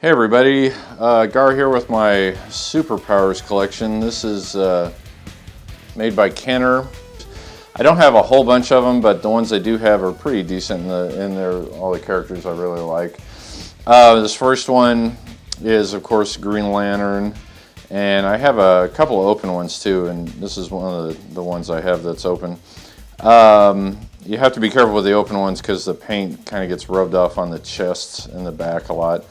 Hey everybody, Gar here with my Superpowers collection. This is made by Kenner. I don't have a whole bunch of them, but the ones I do have are pretty decent in there. All the characters I really like. This first one is, of course, Green Lantern, and I have a couple of open ones too, and this is one of the ones I have that's open. You have to be careful with the open ones because the paint kind of gets rubbed off on the chests and the back a lot.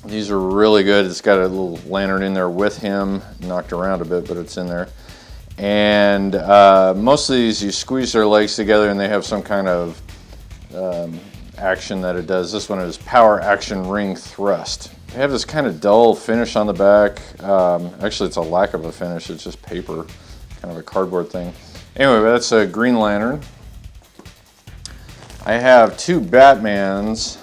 These are really good. It's got a little lantern in there with him, knocked around a bit, but it's in there. And most of these, you squeeze their legs together and they have some kind of action that it does. This one is Power Action Ring Thrust. They have this kind of dull finish on the back. Actually, it's a lack of a finish. It's just paper, kind of a cardboard thing. Anyway, that's a Green Lantern. I have two Batmans.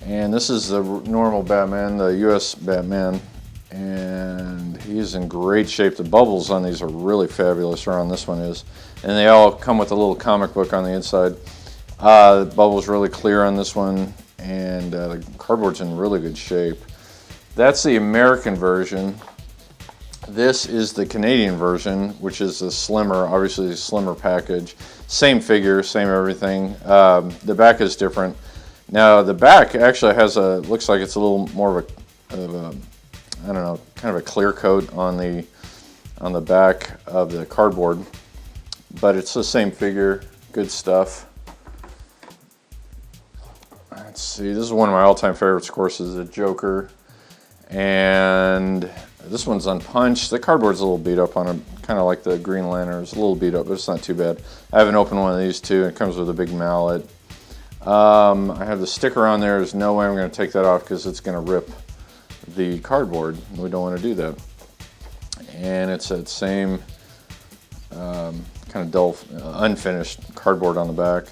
And this is the normal Batman, the US Batman, and he's in great shape. The bubbles on these are really fabulous, or on this one is. And they all come with a little comic book on the inside. The bubble's really clear on this one, and the cardboard's in really good shape. That's the American version. This is the Canadian version, which is the slimmer, obviously the slimmer package. Same figure, same everything. The back is different. Now the back actually has looks like it's a little more of a I don't know, kind of a clear coat on the back of the cardboard, but it's the same figure. Good stuff. Let's see, this is one of my all-time favorites, of course, is the Joker, and this one's unpunched. The cardboard's a little beat up on it, kind of like the Green Lantern. It's a little beat up, but it's not too bad. I haven't opened one of these too. It comes with a big mallet. I have the sticker on there. There's no way I'm going to take that off because it's going to rip the cardboard. We don't want to do that. And it's that same kind of dull, unfinished cardboard on the back.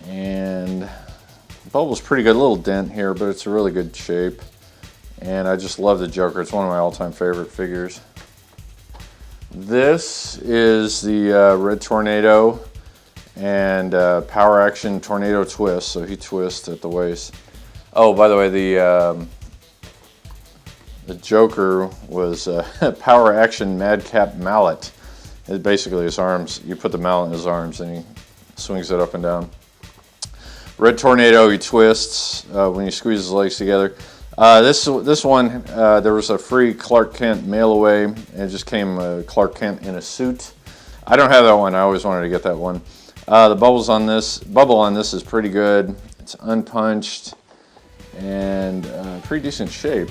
And the bubble's pretty good. A little dent here, but it's a really good shape. And I just love the Joker. It's one of my all-time favorite figures. This is the Red Tornado and Power Action Tornado Twist, so he twists at the waist. Oh, by the way, the Joker was Power Action Madcap Mallet. It's basically his arms. You put the mallet in his arms and he swings it up and down. Red Tornado, he twists when you squeeze his legs together. This one, there was a free Clark Kent mail away, and it just came Clark Kent in a suit. I don't have that one. I always wanted to get that one. The bubble on this is pretty good. It's unpunched and pretty decent shape.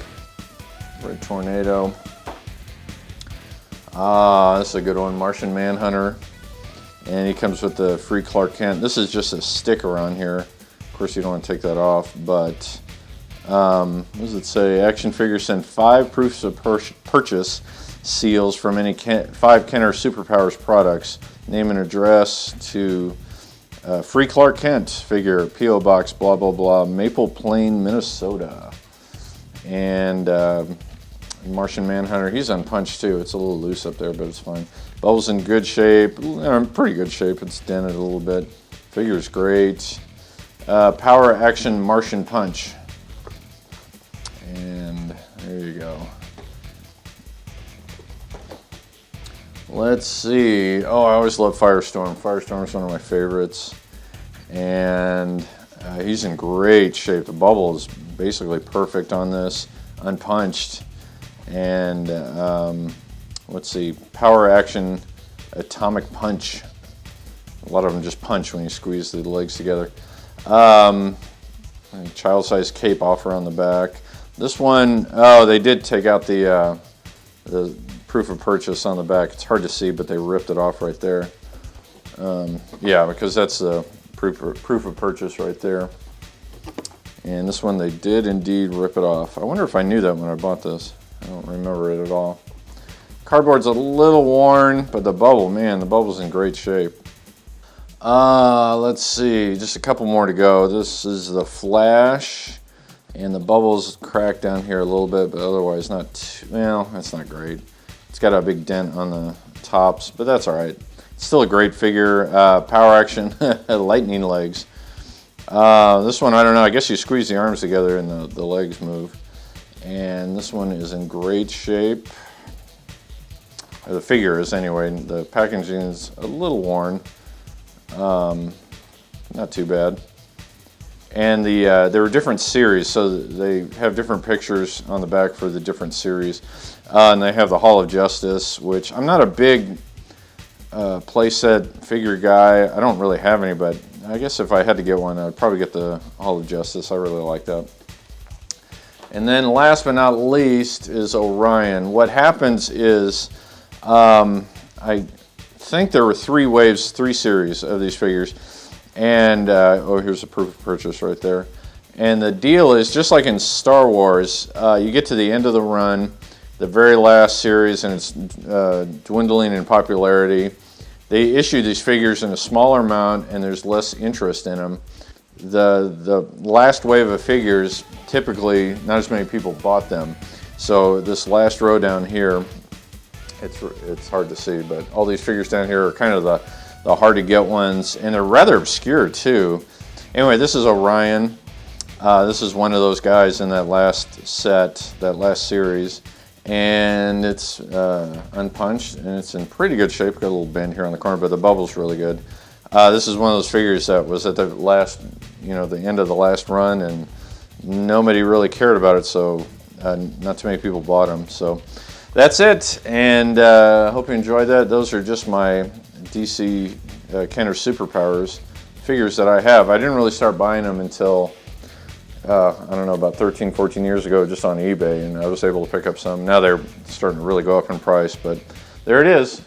Red Tornado. This is a good one, Martian Manhunter. And he comes with the free Clark Kent. This is just a sticker on here. Of course, you don't want to take that off, but what does it say? Action figures send 5 proofs of purchase seals from any 5 Kenner Superpowers products. Name and address to free Clark Kent figure, P.O. Box, blah, blah, blah, Maple Plain, Minnesota. And Martian Manhunter, he's unpunched too. It's a little loose up there, but it's fine. Bubble's in good shape, pretty good shape. It's dented a little bit. Figure's great. Power Action Martian Punch. And there you go. Let's see. Oh, I always love Firestorm. Firestorm is one of my favorites. And he's in great shape. The bubble is basically perfect on this, unpunched. And let's see, Power Action Atomic Punch. A lot of them just punch when you squeeze the legs together. Child-sized cape offer on the back. This one, oh, they did take out the proof of purchase on the back. It's hard to see, but they ripped it off right there. Yeah, because that's the proof of purchase right there. And this one, they did indeed rip it off. I wonder if I knew that when I bought this. I don't remember it at all. Cardboard's a little worn, but the bubble, man, the bubble's in great shape. Let's see, just a couple more to go. This is the Flash, and the bubble's cracked down here a little bit, but otherwise not too, well, that's not great. It's got a big dent on the tops, but that's all right. It's still a great figure. Power Action Lightning Legs. This one, I don't know, I guess you squeeze the arms together and the legs move. And this one is in great shape. Or the figure is anyway. The packaging is a little worn. Not too bad. And there were different series, so they have different pictures on the back for the different series. And they have the Hall of Justice, which I'm not a big playset figure guy. I don't really have any, but I guess if I had to get one, I'd probably get the Hall of Justice. I really like that. And then last but not least is Orion. What happens is, I think there were 3 waves, 3 series of these figures. And, oh, here's a proof of purchase right there. And the deal is, just like in Star Wars, you get to the end of the run, the very last series, and it's dwindling in popularity. They issue these figures in a smaller amount, and there's less interest in them. The last wave of figures, typically, not as many people bought them. So this last row down here, it's hard to see, but all these figures down here are kind of the hard to get ones, and they're rather obscure too. Anyway, this is Orion. This is one of those guys in that last set, that last series, and it's unpunched, and it's in pretty good shape. Got a little bend here on the corner, but the bubble's really good. This is one of those figures that was at the last, the end of the last run, and nobody really cared about it, so not too many people bought them. So that's it, and hope you enjoyed that. Those are just my DC Kenner Superpowers figures that I have. I didn't really start buying them until, I don't know, about 13, 14 years ago, just on eBay, and I was able to pick up some. Now they're starting to really go up in price, but there it is.